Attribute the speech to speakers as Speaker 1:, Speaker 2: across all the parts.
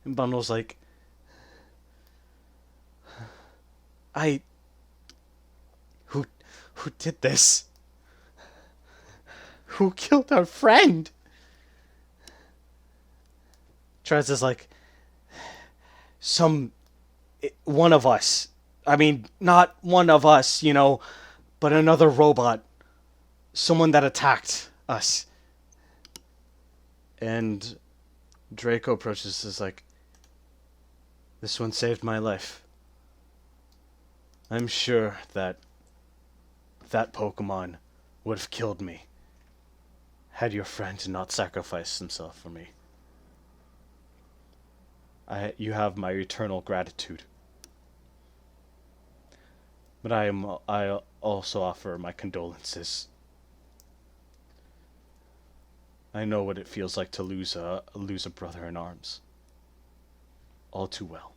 Speaker 1: And Bundle's like, I... Who... Who did this? Who killed our friend? Trez is like, some... One of us. I mean, not one of us, but another robot. Someone that attacked us. And Draco approaches is like, this one saved my life. I'm sure that Pokemon would have killed me had your friend not sacrificed himself for me. You have my eternal gratitude. But I also offer my condolences. I know what it feels like to lose a brother in arms. All too well.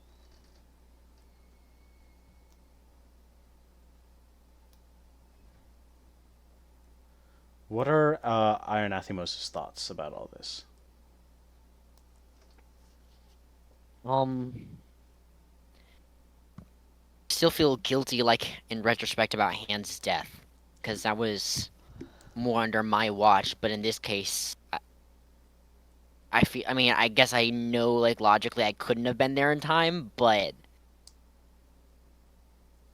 Speaker 1: What are Iron Athymos' thoughts about all this?
Speaker 2: Still feel guilty, like, in retrospect about Hans' death, because that was more under my watch, but in this case, I mean, I guess I know, like, logically I couldn't have been there in time, but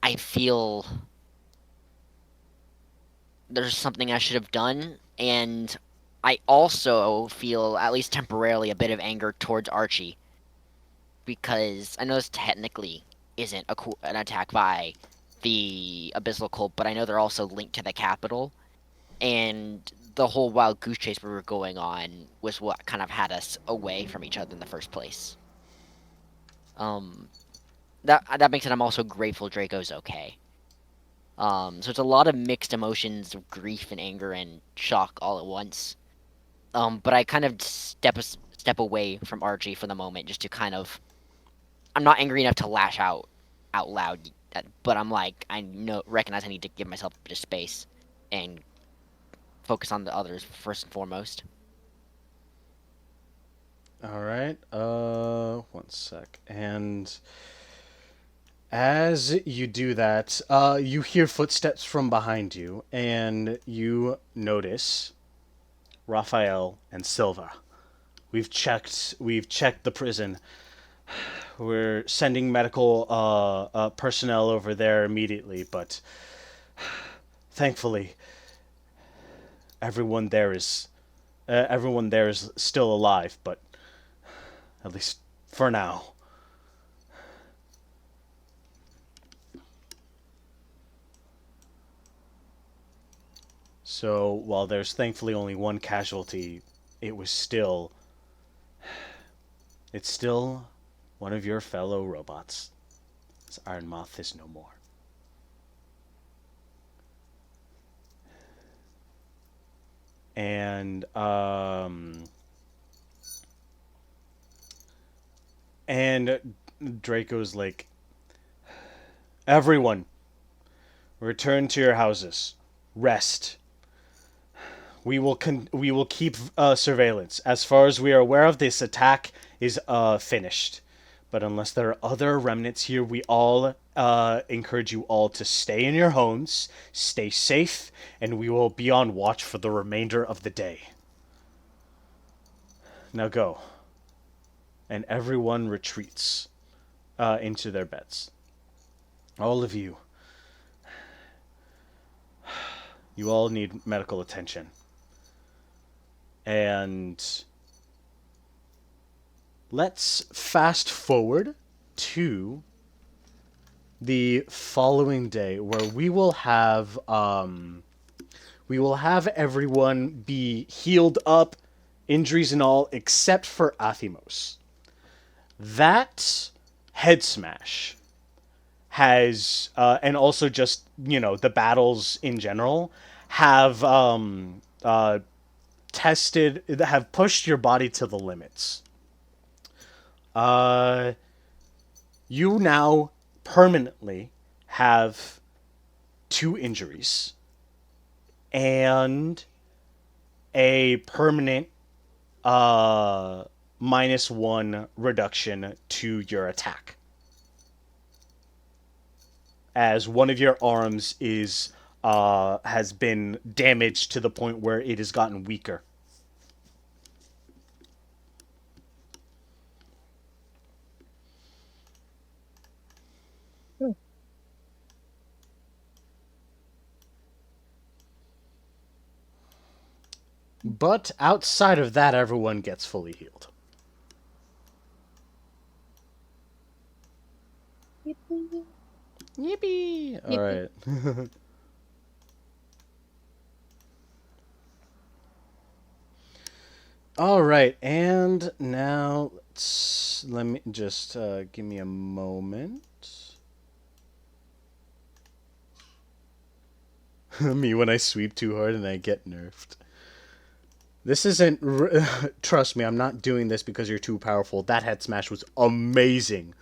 Speaker 2: I feel there's something I should have done, and I also feel, at least temporarily, a bit of anger towards Archie, because I know this technically isn't an attack by the Abyssal Cult, but I know they're also linked to the capital, and the whole wild goose chase we were going on was what kind of had us away from each other in the first place. Um, that makes it I'm also grateful Draco's okay. So it's a lot of mixed emotions of grief and anger and shock all at once. But I kind of step away from Archie for the moment just to kind of I'm not angry enough to lash out loud, but I'm like I know recognize I need to give myself a bit of space and focus on the others first and foremost.
Speaker 1: All right. One sec. And as you do that, you hear footsteps from behind you, and you notice Raphael and Silva. We've checked the prison. We're sending medical personnel over there immediately, but thankfully everyone there is everyone there is still alive, but at least for now. So while there's thankfully only one casualty, it was still it's still one of your fellow robots. As Ironmoth is no more. And and Draco's like, everyone, return to your houses. Rest. We will keep surveillance. As far as we are aware of, this attack is finished. But unless there are other remnants here, we all encourage you all to stay in your homes, stay safe, and we will be on watch for the remainder of the day. Now go. And everyone retreats into their beds. All of you. You all need medical attention. And let's fast forward to the following day, where we will have everyone be healed up, injuries and all, except for Athymos. That head smash has, and also just the battles in general have pushed your body to the limits. Uh, you now permanently have two injuries and a permanent -1 reduction to your attack, as one of your arms is has been damaged to the point where it has gotten weaker.
Speaker 3: Hmm.
Speaker 1: But outside of that, everyone gets fully healed.
Speaker 3: Yippee.
Speaker 1: Yippee! All
Speaker 3: Yippee.
Speaker 1: right. All right, and now let me just give me a moment. Me when I sweep too hard and I get nerfed. This isn't. Trust me, I'm not doing this because you're too powerful. That head smash was amazing,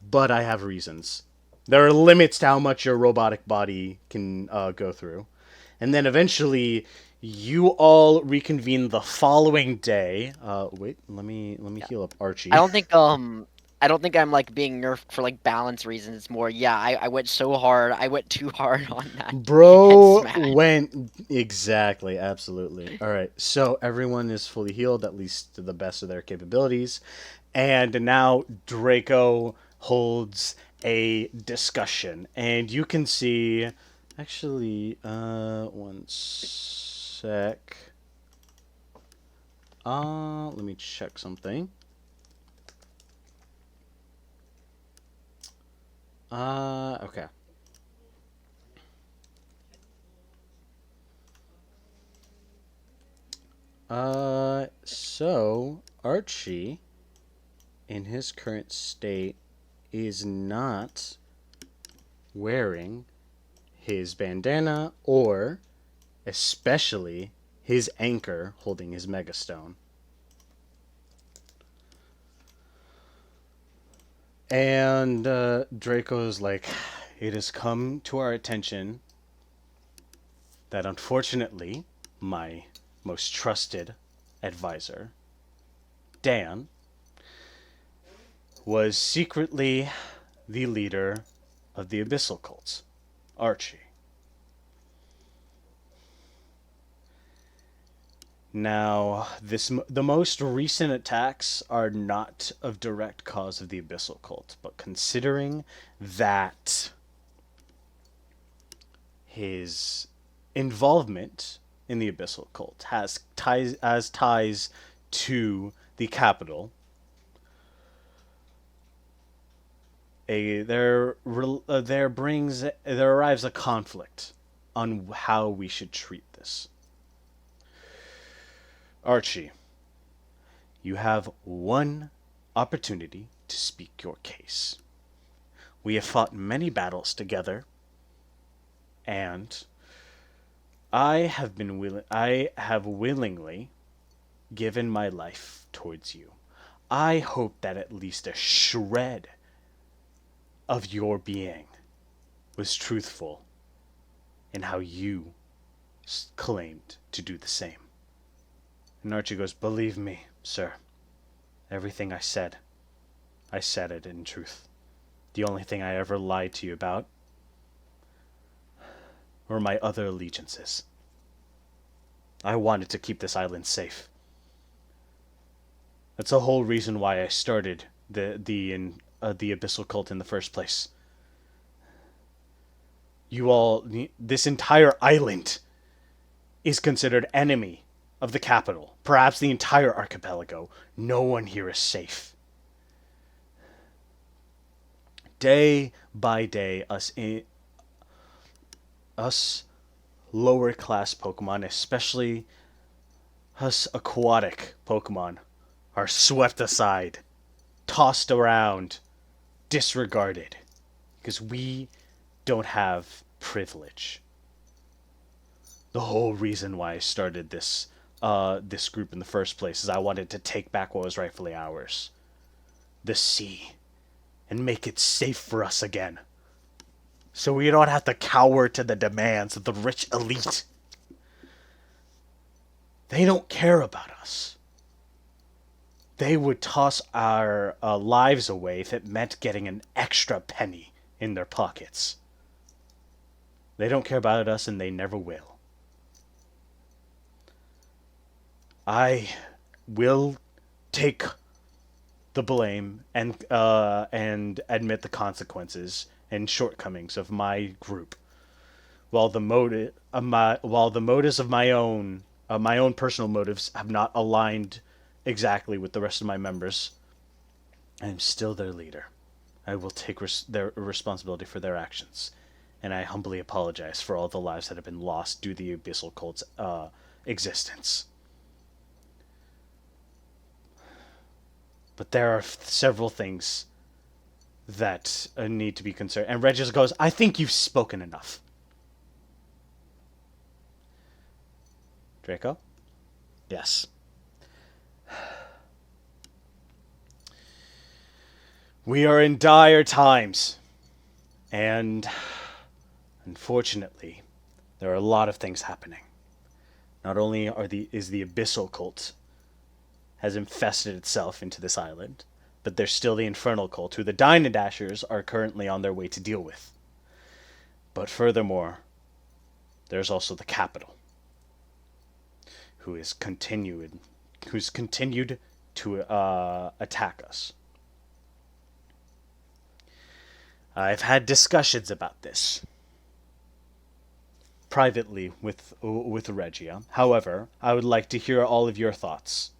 Speaker 1: but I have reasons. There are limits to how much your robotic body can go through. And then eventually, you all reconvene the following day. Wait, let me
Speaker 2: Yeah.
Speaker 1: heal up Archie.
Speaker 2: I don't think I'm like being nerfed for like balance reasons. It's more, yeah, I went so hard. I went too hard on that head
Speaker 1: Bro
Speaker 2: smash.
Speaker 1: went exactly, absolutely. All right, so everyone is fully healed, at least to the best of their capabilities, and now Draco holds a discussion, and you can see. Actually, one sec. Let me check something. Okay. So Archie, in his current state, is not wearing his bandana or, especially, his anchor holding his megastone. And Draco's like, it has come to our attention that unfortunately, my most trusted advisor, Dan, was secretly the leader of the Abyssal cults, Archie. Now, the most recent attacks are not of direct cause of the Abyssal cult, but considering that his involvement in the Abyssal cult has ties to the capital, there arrives a conflict on how we should treat this. Archie, you have one opportunity to speak your case. We have fought many battles together, and I have willingly given my life towards you. I hope that at least a shred of your being was truthful in how you claimed to do the same. And Archie goes, believe me, sir, everything I said it in truth. The only thing I ever lied to you about were my other allegiances. I wanted to keep this island safe. That's the whole reason why I started the Abyssal cult in the first place. This entire island is considered enemy of the capital, perhaps the entire archipelago. No one here is safe. Day by day, us lower class Pokemon, especially us aquatic Pokemon, are swept aside, tossed around, disregarded, because we don't have privilege. The whole reason why I started this group in the first place is I wanted to take back what was rightfully ours, the sea, and make it safe for us again, so we don't have to cower to the demands of the rich elite. They don't care about us. they would toss our lives away if it meant getting an extra penny in their pockets. They don't care about us, and they never will. I will take the blame and admit the consequences and shortcomings of my group, while the motives of my own personal motives have not aligned exactly with the rest of my members. I am still their leader. I will take their responsibility for their actions, and I humbly apologize for all the lives that have been lost due to the Abyssal Cult's existence. But there are several things that need to be concerned. And Reg just goes, I think you've spoken enough. Draco? Yes. We are in dire times. And unfortunately, there are a lot of things happening. Not only is the Abyssal Cult has infested itself into this island, but there's still the Infernal Cult, who the Dynadashers are currently on their way to deal with. But furthermore, there's also the Capital, who's continued to attack us. I've had discussions about this privately with Regia. However, I would like to hear all of your thoughts.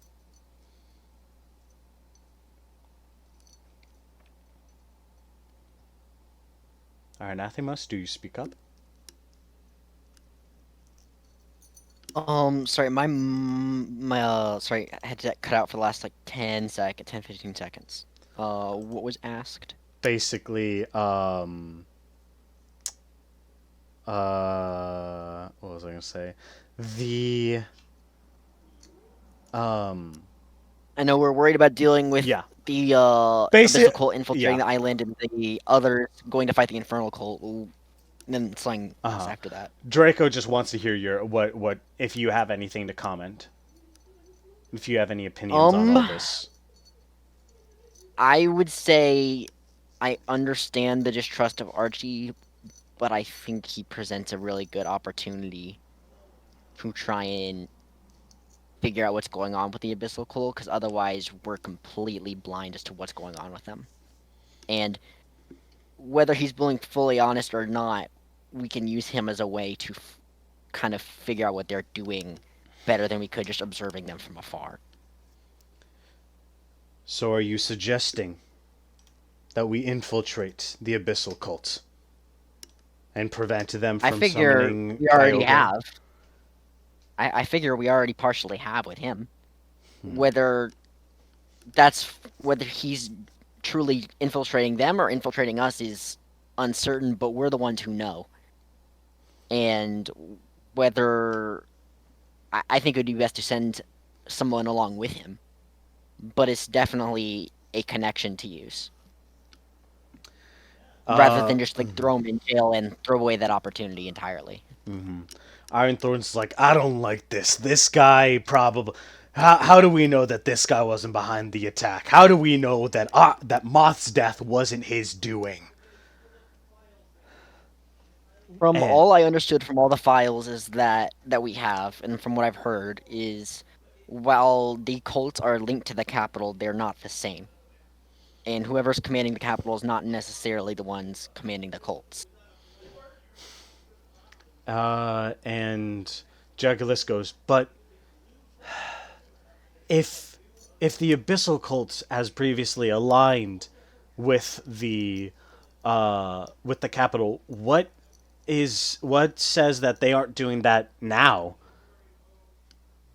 Speaker 1: Alright, Athymos, do you speak up?
Speaker 2: Sorry, sorry, I had to cut out for the last, like, 10, 15 seconds. What was asked?
Speaker 1: Basically, what was I gonna say?
Speaker 2: I know we're worried about dealing with
Speaker 1: Yeah.
Speaker 2: the
Speaker 1: Basic-
Speaker 2: Abyssal Cult infiltrating
Speaker 1: yeah.
Speaker 2: the island and the others going to fight the Infernal Cult. And then something else
Speaker 1: Uh-huh.
Speaker 2: after that.
Speaker 1: Draco just wants to hear your what if you have anything to comment. If you have any opinions on all this.
Speaker 2: I would say I understand the distrust of Archie, but I think he presents a really good opportunity to try and figure out what's going on with the Abyssal Cult, because otherwise we're completely blind as to what's going on with them. And whether he's being fully honest or not, we can use him as a way to kind of figure out what they're doing better than we could just observing them from afar.
Speaker 1: So are you suggesting that we infiltrate the Abyssal Cult and prevent them from
Speaker 2: I figure
Speaker 1: summoning
Speaker 2: we already
Speaker 1: Kyogre?
Speaker 2: have. I figure we already partially have with him. Whether he's truly infiltrating them or infiltrating us is uncertain, but we're the ones who know. And whether I think it would be best to send someone along with him, but it's definitely a connection to use. Rather than just like throw him in jail and throw away that opportunity entirely.
Speaker 1: Ironthorn's like, I don't like this. This guy probably. How do we know that this guy wasn't behind the attack? How do we know that that Moth's death wasn't his doing?
Speaker 2: From all I understood from all the files is that we have, and from what I've heard, is while the cults are linked to the capital, they're not the same. And whoever's commanding the capital is not necessarily the ones commanding the cults.
Speaker 1: And Jagulis goes, but if the Abyssal Cult has previously aligned with the capital, what says that they aren't doing that now?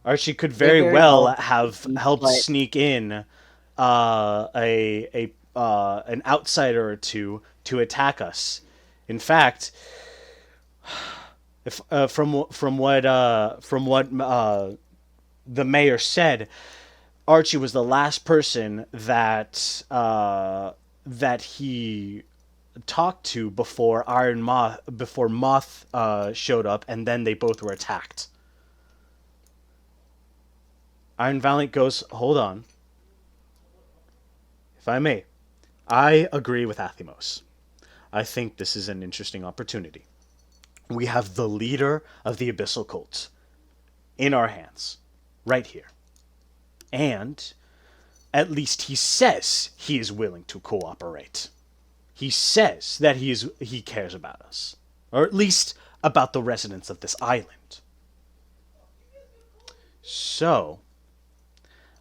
Speaker 1: Archie could very well have helped sneak in an outsider or two to attack us. In fact, if from what the mayor said, Archie was the last person that he talked to before Moth showed up, and then they both were attacked. Iron Valiant goes, hold on. if I may, I agree with Athymos. I think this is an interesting opportunity. We have the leader of the Abyssal Cult in our hands, right here. And at least he says he is willing to cooperate. He says that he cares about us, or at least about the residents of this island. So,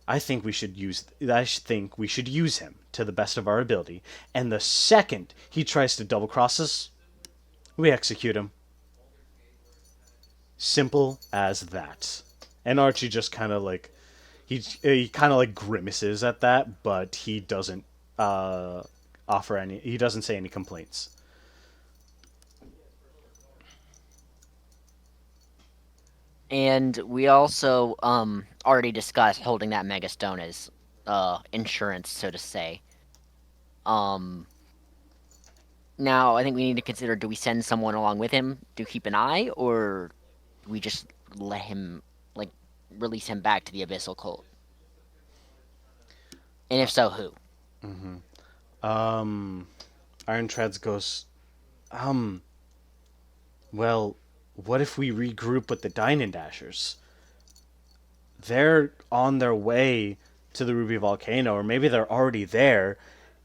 Speaker 1: I think we should use him to the best of our ability, and the second he tries to double cross us, we execute him. Simple as that. And Archie just kind of like he kind of like grimaces at that, but he doesn't offer any. He doesn't say any complaints.
Speaker 2: And we also already discussed holding that mega stone as insurance, so to say. Um Now I think we need to consider, do we send someone along with him to keep an eye, or do we just let him, like, release him back to the Abyssal Cult? And if so, who?
Speaker 1: Um, Iron Treads goes. Um, well, what if we regroup with the Dynan Dashers? They're on their way to the Ruby Volcano, or maybe they're already there.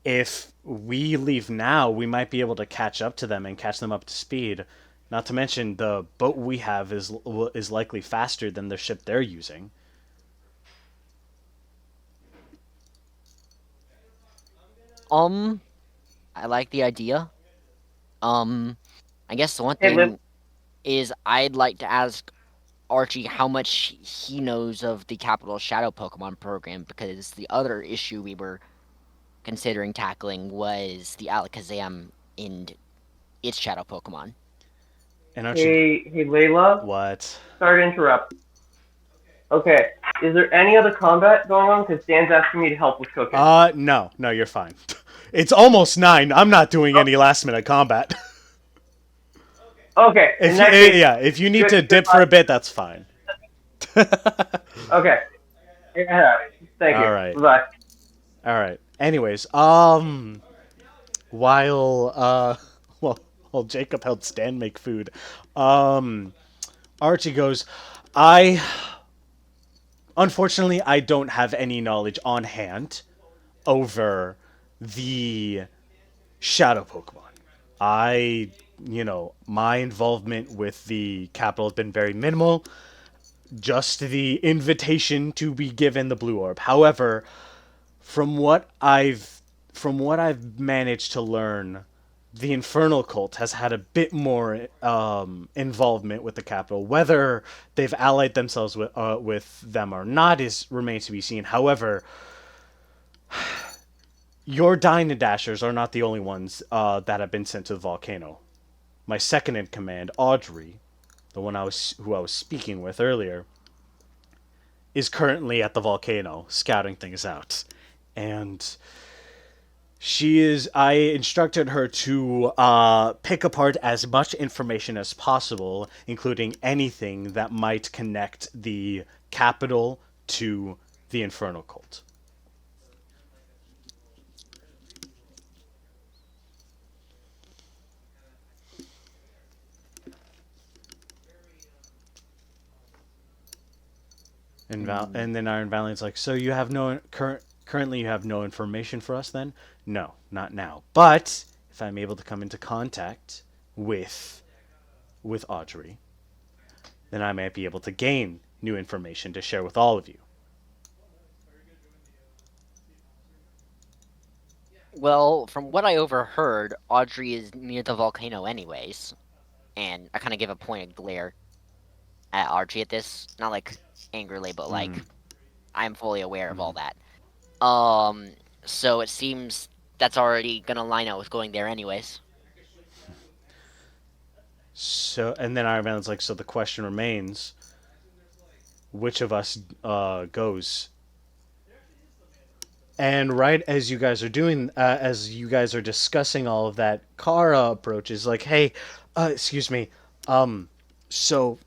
Speaker 1: If we leave now, we might be able to catch up to them and catch them up to speed. Not to mention the boat we have is likely faster than the ship they're using.
Speaker 2: Um, I like the idea. Um, I guess the one
Speaker 3: Hey, Liv.
Speaker 2: thing is I'd like to ask Archie how much he knows of the Capital Shadow Pokemon program, because the other issue we were considering tackling was the Alakazam and its Shadow Pokemon.
Speaker 1: And aren't you?
Speaker 3: Hey, Layla.
Speaker 1: What?
Speaker 3: Sorry to interrupt. Okay, is there any other combat going on? Because Dan's asking me to help with cooking.
Speaker 1: No, you're fine. It's almost 9. I'm not doing any last minute combat.
Speaker 3: Okay, in that case,
Speaker 1: Yeah, if you need
Speaker 3: good-
Speaker 1: to dip for a bit, that's fine.
Speaker 3: okay. Yeah, thank you.
Speaker 1: All right.
Speaker 3: Bye.
Speaker 1: All right. Anyways, while well, while Jacob helped Stan make food, Archie goes, I unfortunately I don't have any knowledge on hand over the shadow Pokemon. My involvement with the capital has been very minimal. Just the invitation to be given the blue orb. However, from what I've managed to learn, the Infernal Cult has had a bit more involvement with the capital. Whether they've allied themselves with them or not is remains to be seen. However, your Dynadashers are not the only ones that have been sent to the volcano. My second in command, Audrey, the one who I was speaking with earlier, is currently at the volcano scouting things out, and I instructed her to pick apart as much information as possible, including anything that might connect the capital to the Infernal Cult. And then Iron Valiant's like, so you have currently you have no information for us then? No, not now. But if I'm able to come into contact with Audrey, then I might be able to gain new information to share with all of you.
Speaker 2: Well, from what I overheard, Audrey is near the volcano anyways, and I kind of give a pointed glare at Archie at this, not like angrily, but like I'm fully aware of all that. So it seems that's already gonna line up with going there anyways.
Speaker 1: So, and then Iron Valiant's like, so the question remains, which of us goes? And right as you guys are as you guys are discussing all of that, Kara approaches like, "Hey, excuse me. So,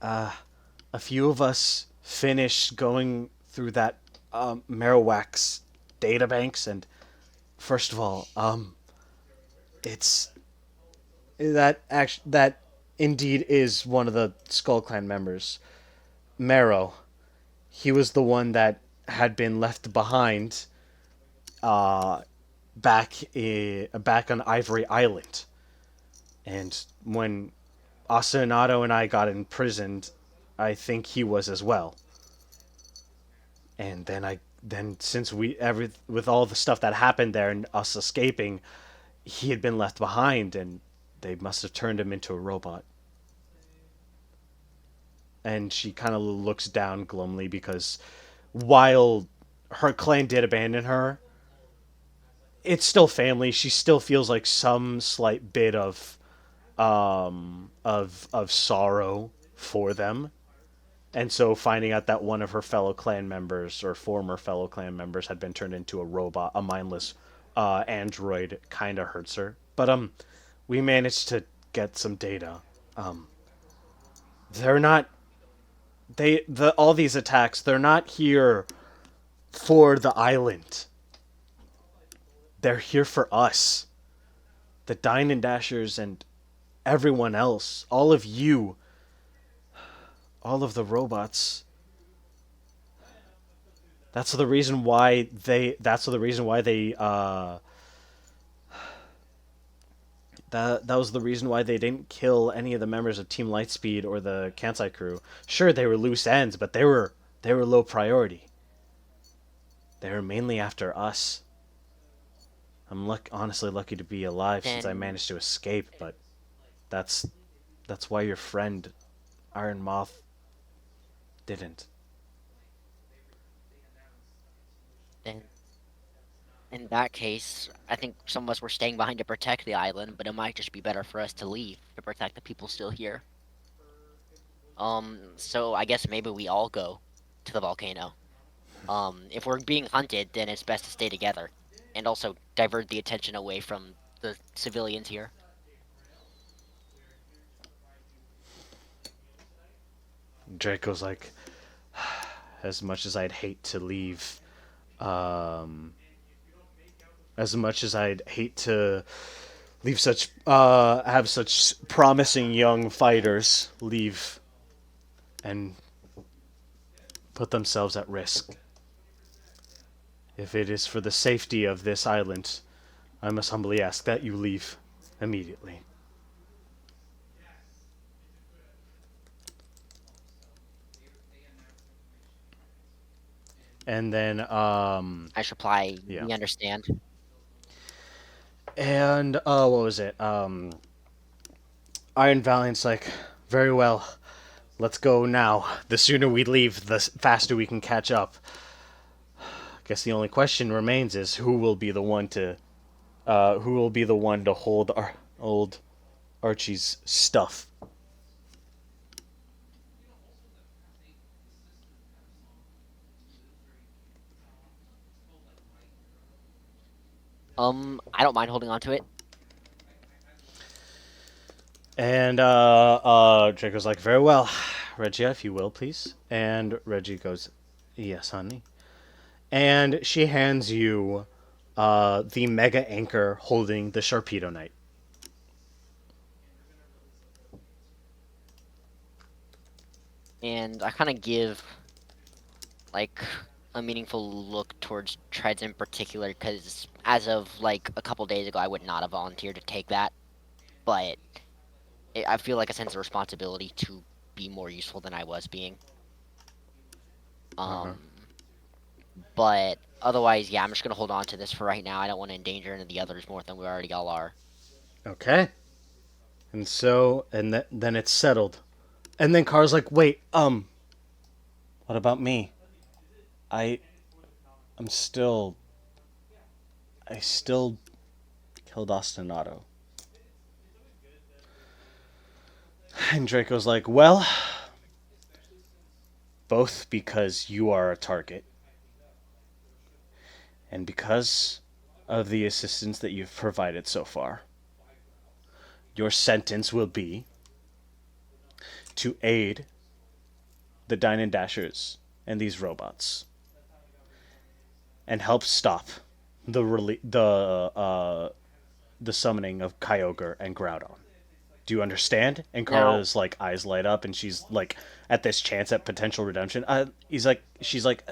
Speaker 1: a few of us finished going through that Marowak's data banks. And first of all, it's that indeed is one of the Skull Clan members, Marrow. He was the one that had been left behind, uh, back on Ivory Island, and when Asinato and I got imprisoned, I think he was as well. And then since with all the stuff that happened there and us escaping, he had been left behind, and they must have turned him into a robot. And she kind of looks down glumly because while her clan did abandon her, it's still family. She still feels like some slight bit of sorrow for them. And so finding out that one of her fellow clan members or former fellow clan members had been turned into a robot, a mindless android, kind of hurts her. But we managed to get some data. They're not all these attacks, they're not here for the island. They're here for us. The Dine and Dashers and everyone else, all of you, all of the robots. That's the reason why they that was the reason why they didn't kill any of the members of Team Lightspeed or the Kansai crew. Sure, they were loose ends, but they were low priority. They were mainly after us. I'm honestly lucky to be alive since I managed to escape, but that's why your friend Iron Moth didn't.
Speaker 2: Then, in that case, I think some of us were staying behind to protect the island, but it might just be better for us to leave to protect the people still here. So I guess maybe we all go to the volcano. If we're being hunted, then it's best to stay together, and also divert the attention away from the civilians here.
Speaker 1: Draco's like, as much as I'd hate to leave, as much as I'd hate to leave have such promising young fighters leave and put themselves at risk. If it is for the safety of this island, I must humbly ask that you leave immediately. And then,
Speaker 2: I should reply,
Speaker 1: yeah.
Speaker 2: we understand.
Speaker 1: And, what was it? Iron Valiant's like, very well, let's go now. The sooner we leave, the faster we can catch up. I guess the only question remains is who will be the one to hold our old Archie's stuff.
Speaker 2: I don't mind holding on to it.
Speaker 1: And Draco's like, very well, Regia, if you will, please. And Reggie goes, yes, honey. And she hands you the mega anchor holding the Sharpedo Knight.
Speaker 2: And I kind of give, like, a meaningful look towards Treads in particular, because as of, like, a couple days ago, I would not have volunteered to take that. But I feel like a sense of responsibility to be more useful than I was being. But otherwise, yeah, I'm just gonna hold on to this for right now. I don't want to endanger any of the others more than we already all are.
Speaker 1: Okay. And so, and then it's settled. And then Car's like, wait, what about me? I still killed Ostinato. And Draco's like, well, both because you are a target and because of the assistance that you've provided so far. Your sentence will be to aid the Dine and Dashers and these robots. and help stop the summoning of Kyogre and Groudon. Do you understand? And
Speaker 2: Now,
Speaker 1: Kara's like eyes light up, and she's like at this chance at potential redemption. She's like,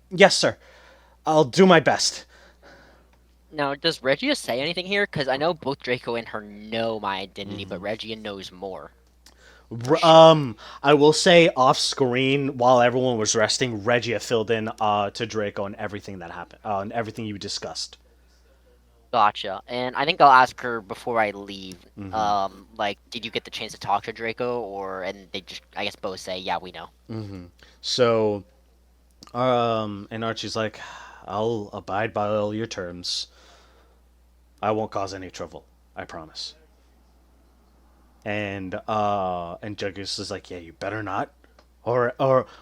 Speaker 1: yes, sir. I'll do my best.
Speaker 2: now, does Regia say anything here? Because I know both Draco and her know my identity, but Regia knows more. For sure.
Speaker 1: I will say off screen while everyone was resting, Regia filled in to Draco on everything that happened, on everything you discussed.
Speaker 2: Gotcha. And I think I'll ask her before I leave.
Speaker 1: Mm-hmm.
Speaker 2: Like, did you get the chance to talk to Draco, or and they just, I guess, both say, yeah, we know.
Speaker 1: Mm-hmm. So, and Archie's like, I'll abide by all your terms. I won't cause any trouble. I promise. And Juggus is like, yeah, you better not, or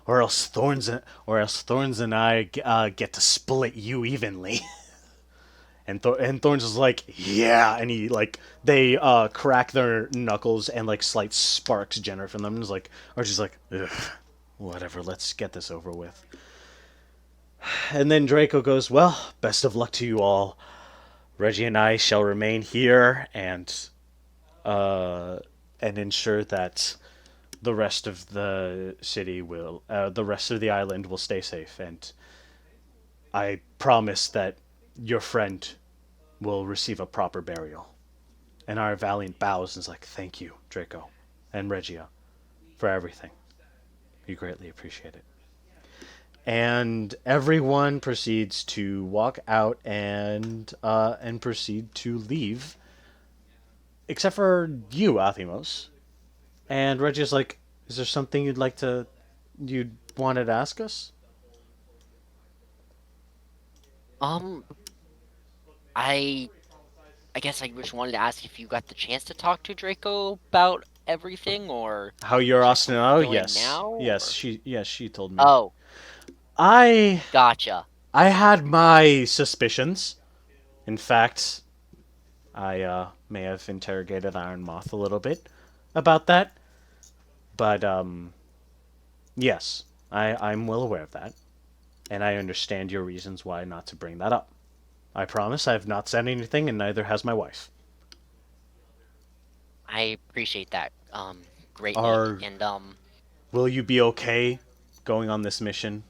Speaker 1: else Thorns and I get to split you evenly. And Thorns is like, yeah, and he like they crack their knuckles and like slight sparks generate from them. And it's like Archie's like, ugh, whatever, let's get this over with. And then Draco goes, well, best of luck to you all. Reggie and I shall remain here uh, and ensure that the rest of the city will, the rest of the island will stay safe. And I promise that your friend will receive a proper burial. And our valiant bows and is like, thank you, Draco and Regia, for everything. We greatly appreciate it. And everyone proceeds to walk out and proceed to leave, except for you, Athymos. And Regia's like, "Is there something you'd wanted to ask us?"
Speaker 2: Um, I, I guess I just wanted to ask if you got the chance to talk to Draco about everything, or
Speaker 1: How you're
Speaker 2: should
Speaker 1: Austin?
Speaker 2: we
Speaker 1: Oh,
Speaker 2: go in
Speaker 1: yes,
Speaker 2: now,
Speaker 1: yes,
Speaker 2: or?
Speaker 1: she told me.
Speaker 2: Oh,
Speaker 1: I
Speaker 2: gotcha.
Speaker 1: I had my suspicions. In fact, I may have interrogated Iron Moth a little bit about that, but yes, I'm well aware of that, and I understand your reasons why not to bring that up. I promise I have not said anything, and neither has my wife.
Speaker 2: I appreciate that, greatly,
Speaker 1: Are
Speaker 2: and
Speaker 1: Will you be okay going on this mission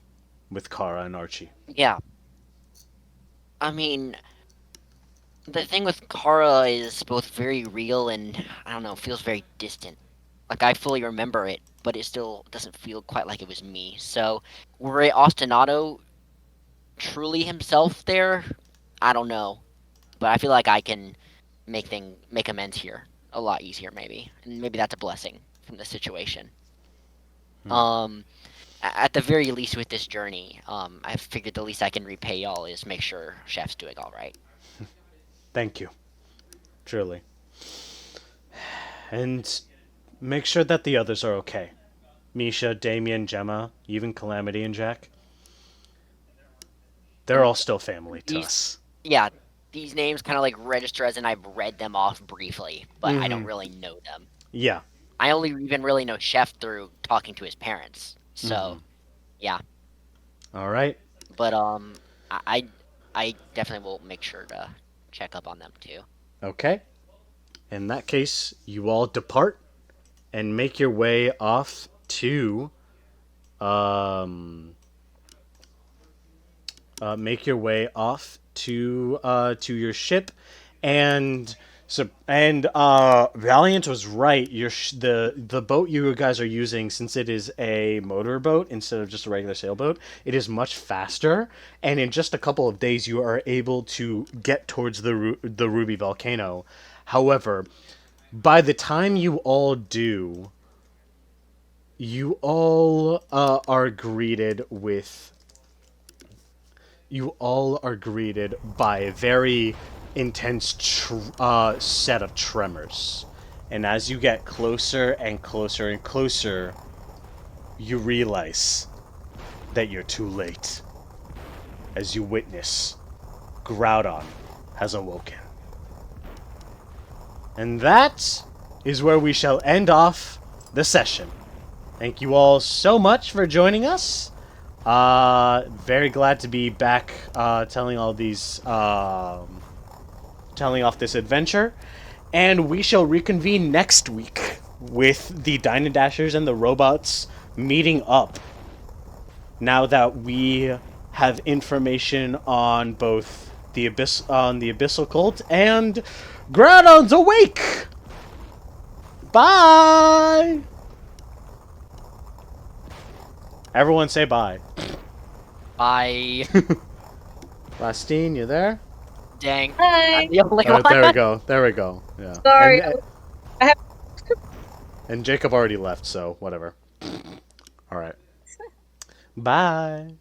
Speaker 1: with Kara and Archie?
Speaker 2: yeah. I mean, the thing with Kara is both very real and, I don't know, feels very distant. Like, I fully remember it, but it still doesn't feel quite like it was me. So, were Ostinato truly himself there? I don't know. But I feel like I can make amends here a lot easier, maybe. And maybe that's a blessing from the situation.
Speaker 1: Hmm.
Speaker 2: At the very least with this journey, I figured the least I can repay y'all is make sure Chef's doing all right.
Speaker 1: Thank you, truly, and make sure that the others are okay. Misha, Damien, Gemma, even Calamity and Jack. They're all still family to
Speaker 2: These,
Speaker 1: us.
Speaker 2: yeah, these names kind of like register as in I've read them off briefly, but I don't
Speaker 1: Mm-hmm.
Speaker 2: really know them.
Speaker 1: Yeah.
Speaker 2: I only even really know Chef through talking to his parents.
Speaker 1: Mm-hmm.
Speaker 2: So, yeah.
Speaker 1: All right.
Speaker 2: But I I definitely will make sure to check up on them too.
Speaker 1: Okay. In that case, you all depart and make your way off to um make your way off to your ship, and Valiant was right. The boat you guys are using, since it is a motor boat instead of just a regular sailboat, it is much faster, and in just a couple of days you are able to get towards the Ruby volcano. However, by the time you all do, you all are greeted by a very intense set of tremors. And as you get closer and closer and closer, you realize that you're too late. As you witness, Groudon has awoken. And that is where we shall end off the session. Thank you all so much for joining us. Very glad to be back, telling all these, telling off this adventure. And we shall reconvene next week with the Dynadashers and the robots meeting up. Now that we have information on both the Abyssal Cult and Groudon's awake! Bye! Everyone say bye.
Speaker 2: Bye.
Speaker 1: Glastine, you there?
Speaker 2: Dang.
Speaker 4: Hi.
Speaker 2: I'm the only one.
Speaker 1: There we go. There we go. Yeah.
Speaker 4: Sorry.
Speaker 1: And Jacob already left, so whatever. All right. Bye.